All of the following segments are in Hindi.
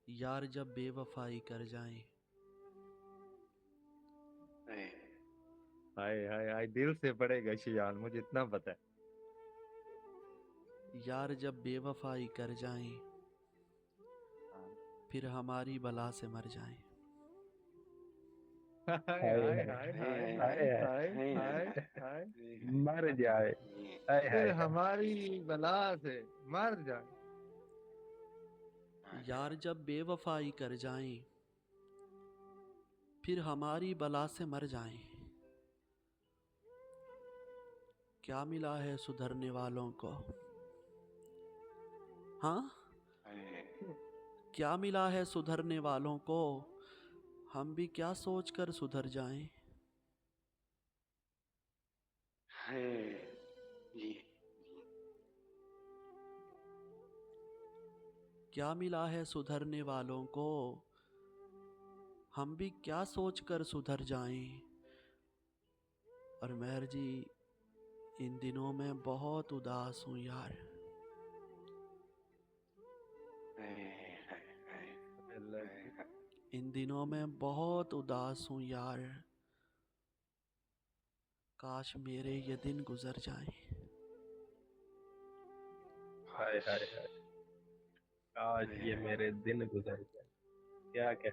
यार जब बेवफाई कर जाएं। हाय हाय हाय, दिल से पड़ेगा शियान, मुझे इतना पता है। यार जब बेवफाई कर जाएं, हाँ। फिर हमारी बला से मर जाएं। हाय हाय हाय हाय हाय हाय हाय हाय हाय हाय हाय हाय हाय हाय हाय। मर जाए। हाय फिर हाय हाय। हमारी बला से मर जाए। यार जब बेवफाई कर जाएं, फिर हमारी बला से मर जाएं। क्या मिला है सुधरने वालों को? हाँ, क्या मिला है सुधरने वालों को? हम भी क्या सोचकर सुधर जाएं। क्या मिला है सुधरने वालों को? हम भी क्या सोचकर सुधर जाएं। और मेहर जी, इन दिनों में बहुत उदास हूँ यार। इन दिनों में बहुत उदास हूँ यार। काश मेरे ये दिन गुजर जाएं। हाय हाय हाय। काश ये मेरे दिन गुजर जाए। क्या कह।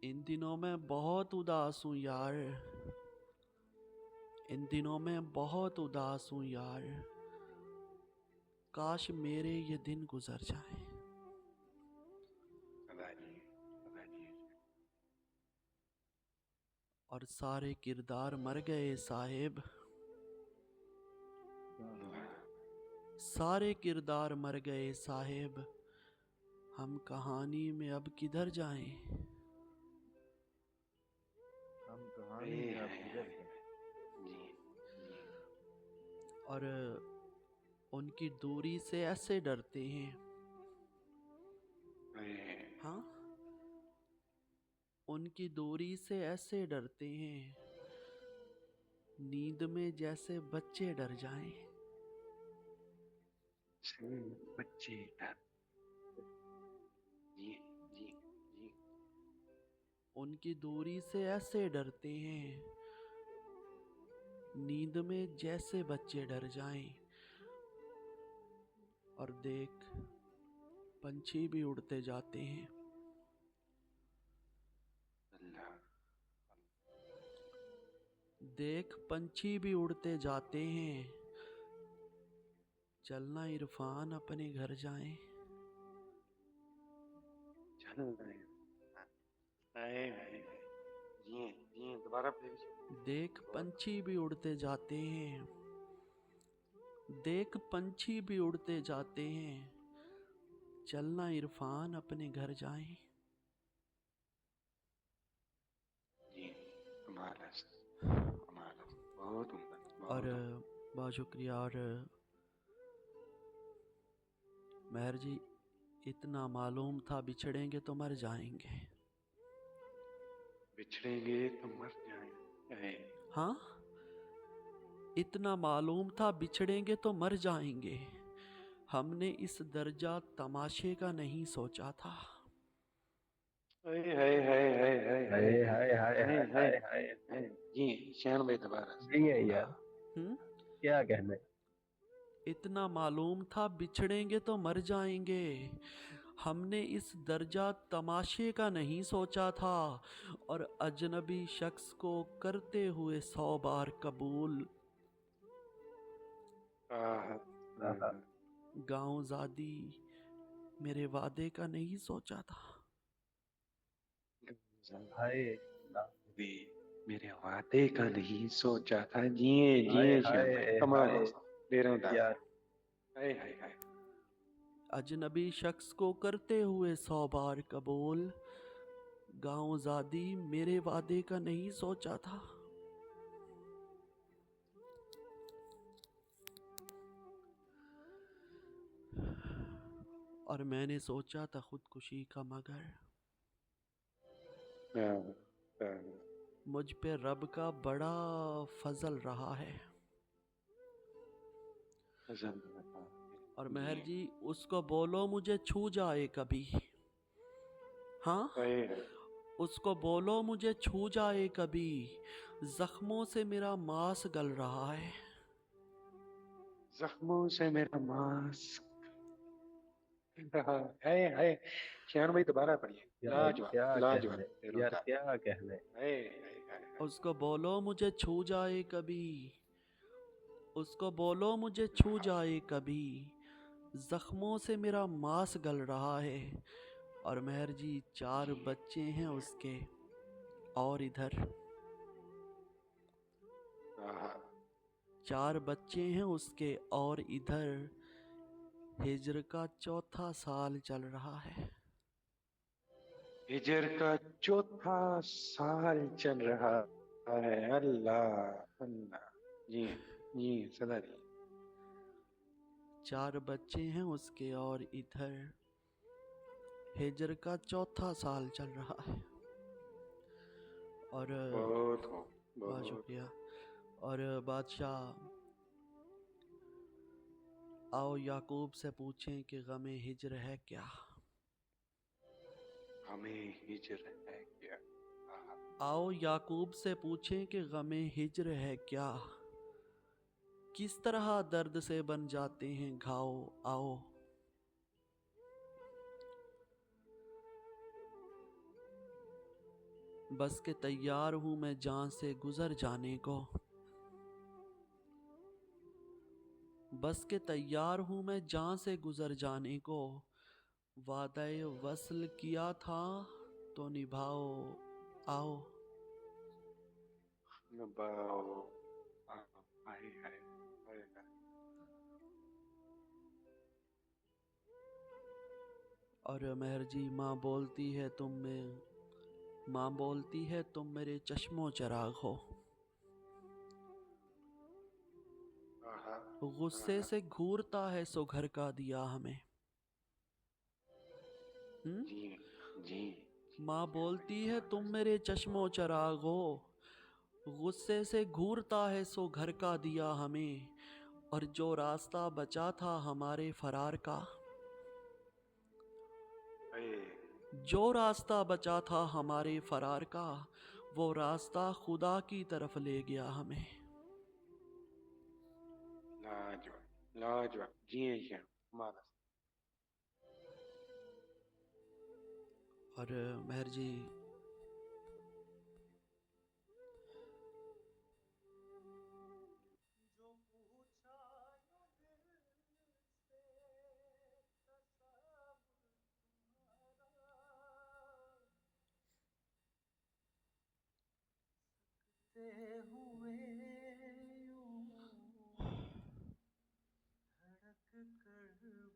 इन दिनों में बहुत उदास हूँ यार। इन दिनों में बहुत उदास हूँ यार। काश मेरे ये दिन गुजर जाएं। और सारे किरदार मर गए साहेब। सारे किरदार मर गए साहेब। हम कहानी में अब किधर जाएं। हम कहानी में अब किधर गए। और उनकी दूरी से ऐसे डरते हैं। हाँ, उनकी दूरी से ऐसे डरते हैं, नींद में जैसे बच्चे डर जाएं। उनकी दूरी से ऐसे डरते हैं, नींद में जैसे बच्चे डर जाएं। और देख, पंछी भी उड़ते जाते हैं। देख, पंछी भी उड़ते जाते हैं। चलना इरफान अपने घर जाएं। देख, पंछी भी उड़ते जाते हैं। देख, पंछी भी उड़ते जाते हैं। चलना इरफान अपने घर जाएं। और बहुत शुक्रिया। और मेहर जी, इतना मालूम था बिछड़ेंगे तो मर जाएंगे। हाँ, इतना मालूम था बिछड़ेंगे तो मर जाएंगे। हमने इस दर्जा तमाशे का नहीं सोचा था। हाय हाय हाय हाय हाय हाय। जी है यार। हम्म, क्या कहने। इतना मालूम था बिछड़ेंगे तो मर जाएंगे। हमने इस दर्जा तमाशे का नहीं सोचा था। और अजनबी शख्स को करते हुए 100 बार कबूल। आहा। गाँव ज़ादी मेरे वादे का नहीं सोचा था। हाय हाय जिए श्याम भाई, हाय कमाल हाय। दोस्त, दे रहा हूँ दाद। यार अजनबी शख्स को करते हुए 100 बार कबूल। गाँव ज़ादी मेरे वादे का नहीं सोचा था। और मैंने सोचा था खुदकुशी का, मगर मुझ पे रब का बड़ा फजल रहा है। और मेहर जी। जी उसको बोलो मुझे छू जाए कभी। हाँ, अरे उसको बोलो मुझे छू जाए कभी, जख्मों से मेरा मांस गल रहा है। जख्मों से मेरा मांस रहा है। शान भाई दोबारा पढ़िए। यार लाजवाब क्या लाजवाब कहने, यार दिलदार। क्या कहने। हाय। उसको बोलो मुझे छू जाए कभी, उसको बोलो मुझे छू जाए कभी, जख्मों से मेरा मांस गल रहा है। और मेहर जी 4 जी। बच्चे हैं उसके, और इधर आहा। 4 बच्चे हैं उसके, और इधर हिजर का 4था साल चल रहा है। हिजर का चौथा साल चल रहा है। अल्लाह अल्लाह। जी जी सदा जी। 4 बच्चे हैं उसके, और इधर हिजर का 4था साल चल रहा है। और बहुत खूब बहुत बहुत। शुक्रिया। और बादशाह, आओ याकूब से पूछें कि गमे हिजर है क्या। हमें हिजर है क्या। आहा। आओ याकूब से पूछें कि गमे हिजर है क्या, किस तरह दर्द से बन जाते हैं घाव। आओ बस के तैयार हूँ मैं जान से गुजर जाने को, बस के तैयार हूँ मैं जान से गुजर जाने को, वादे वस्ल किया था तो निभाओ। आओ नबाओ। आहा। हाय हाय हाय हाय। और मेहर जी माँ बोलती है तुम मेरे चश्मो चराग हो, आहा। गुस्से आहा। से घूरता है सो घर का दिया हमें। जी जी। माँ जी बोलती भाई है तुम मेरे चश्मो चराग हो, गुस्से से घूरता है सो घर का दिया हमें। और जो रास्ता बचा था हमारे फरार का, हाय। जो रास्ता बचा था हमारे फरार का, वो रास्ता खुदा की तरफ ले गया हमें। लाजवाब लाजवाब। जी क्या मारा। और मेहर जी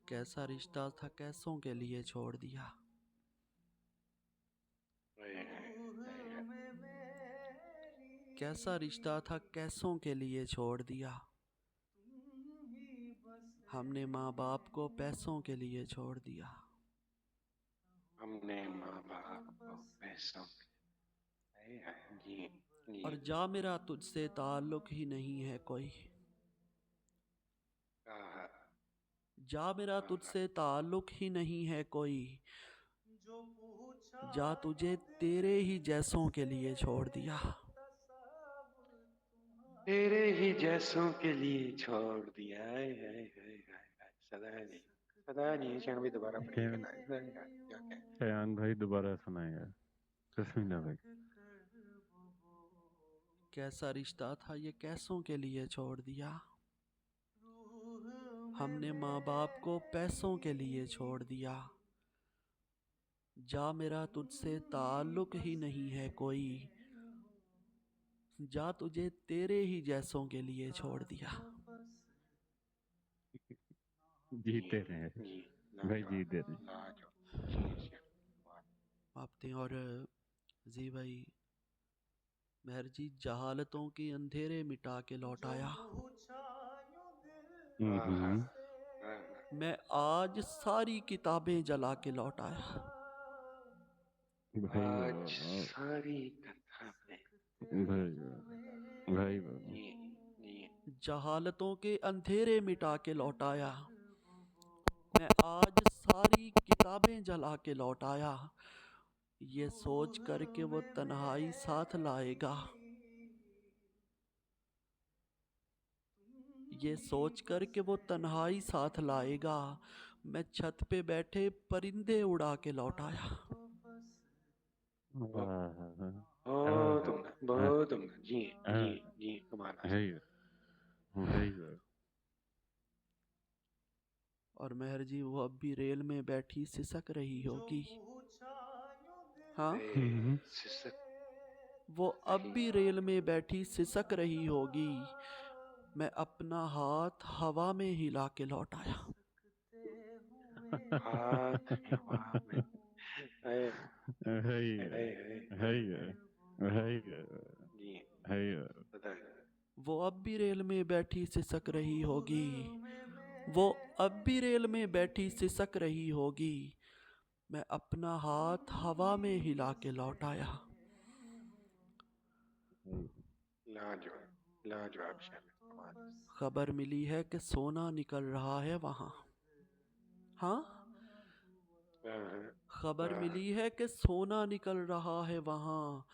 कैसा रिश्ता था कैसों के लिए छोड़ दिया, हाय हाय हाय। कैसा रिश्ता था कैसों के लिए छोड़ दिया। हमने माँ बाप को पैसों के लिए छोड़ दिया। हमने माँ बाप को पैसों। हाय हाय। जी जी। और जा मेरा तुझसे ताल्लुक ही नहीं है कोई, आहा। जा मेरा आहा। तुझसे ताल्लुक ही नहीं है कोई, जा तुझे तेरे ही जैसों के लिए छोड़ दिया। तेरे ही जैसों के लिए छोड़ दिया। हाय हाय हाय हाय हाय। सदा नहीं शान भी दोबारा पढ़िएगा ना। क्या क्या। शयान भाई दोबारा सुनाए यार, रश्मीना भाई। कैसा रिश्ता था ये कैसों के लिए छोड़ दिया, हमने माँ बाप को पैसों के लिए छोड़ दिया। जा मेरा तुझसे ताल्लुक ही नहीं है कोई, जा तुझे तेरे ही जैसों के लिए छोड़ दिया। जी जीते रहे जी। भाई, लाजवाब जीते रहे। लाजवाब। जी जी। आप दें। और जी भाई, मेहर जी जहालतों के अंधेरे मिटा के लौटाया, आहा। हम्म। आहा। मैं आज सारी किताबें जला के लौटाया। भाई आज वाह, सारी कथा में। भाई वाह, भाई वाह। जी जी। जहालतों के अंधेरे मिटा के लौटाया, मैं आज सारी किताबें जला के लौट आया, ये सोच कर के वो तन्हाई साथ लाएगा, ये सोच कर के वो तन्हाई साथ लाएगा। मैं छत पे बैठे परिंदे उड़ा के लौट आया। बहुत उम्दा, बहुत उम्दा। जी जी जी, कमाल है। और मेहर जी वो अब भी रेल में बैठी सिसक रही होगी। हाँ, सिसक वो अब रही भी रेल में बैठी सिसक रही होगी। मैं अपना हाथ हवा में हिला के लौट आया। हाथ हवा में। हाय हाय हाय। जी, पता है। वो अब भी रेल में बैठी सिसक रही होगी, वो अब भी रेल में बैठी सिसक रही होगी। मैं अपना हाथ हवा में हिला के लौट आया। लाजवाब, लाजवाब शामिल, कमाल। खबर मिली है कि सोना निकल रहा है वहाँ। हाँ, हाँ, खबर हाँ। मिली है कि सोना निकल रहा है वहाँ।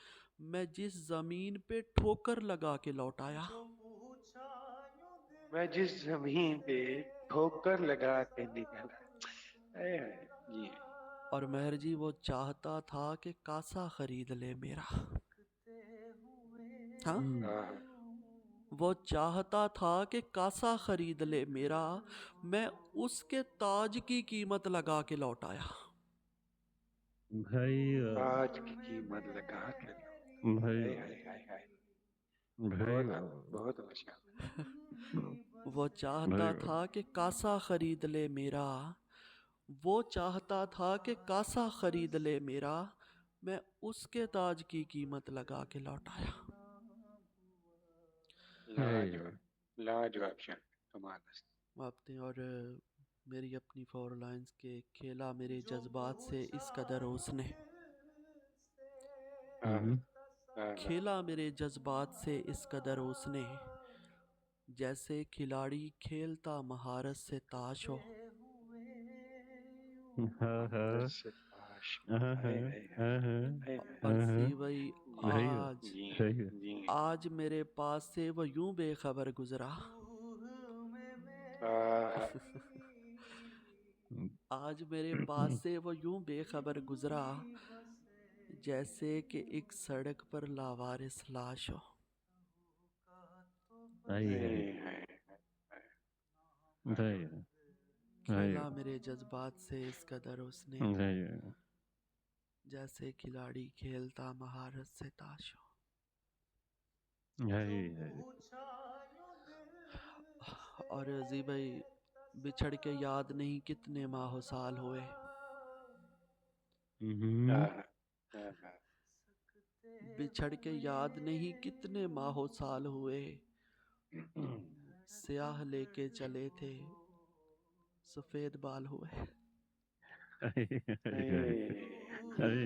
मैं जिस जमीन पे ठोकर लगा के लौट आया। मैं जिस जमीन पे ठोकर लगा के निकला। हाय हाय। जी और मेहर जी वो चाहता था कि कासा खरीद ले मेरा। हाँ, हाँ। वो चाहता था कि कासा खरीद ले मेरा। मैं उसके ताज की कीमत लगा के लौट आया। आज की कीमत लगा के लो। हाय हाय हाय हाय। बहुत आला, बहुत अच्छा। वो चाहता था कि कासा खरीद ले मेरा, वो चाहता था कि कासा खरीद ले मेरा। मैं उसके ताज की कीमत लगा के लौट आया। लाजवाब, लाजवाब शामिल, कमाल है। आपने और मेरी अपनी 4 लाइंस के खेला मेरे जज्बात से इस कदर उसने, हाँ हाँ हाँ। खेला मेरे जज्बात से इस कदर उसने, जैसे खिलाड़ी खेलता महारत से ताश हो। महारत से ताश। हाय हाय हाय हाय और हाय। जी वही आज, जी जी। आज मेरे पास से वो यूं बेखबर गुजरा। आहा। आज मेरे पास से वो यूं बेखबर गुजरा, जैसे कि एक सड़क पर लावारिस लाश हो। हाय हाय हाय। खेला मेरे जज्बात से इस कदर उसने, जैसे खिलाड़ी खेलता महारत से ताश हो। और जी भाई बिछड़ के याद नहीं कितने माह साल हुए, आहा, आहा। बिछड़ के याद नहीं कितने माह साल हुए। स्याह लेके चले थे सफेद बाल हुए। हाय।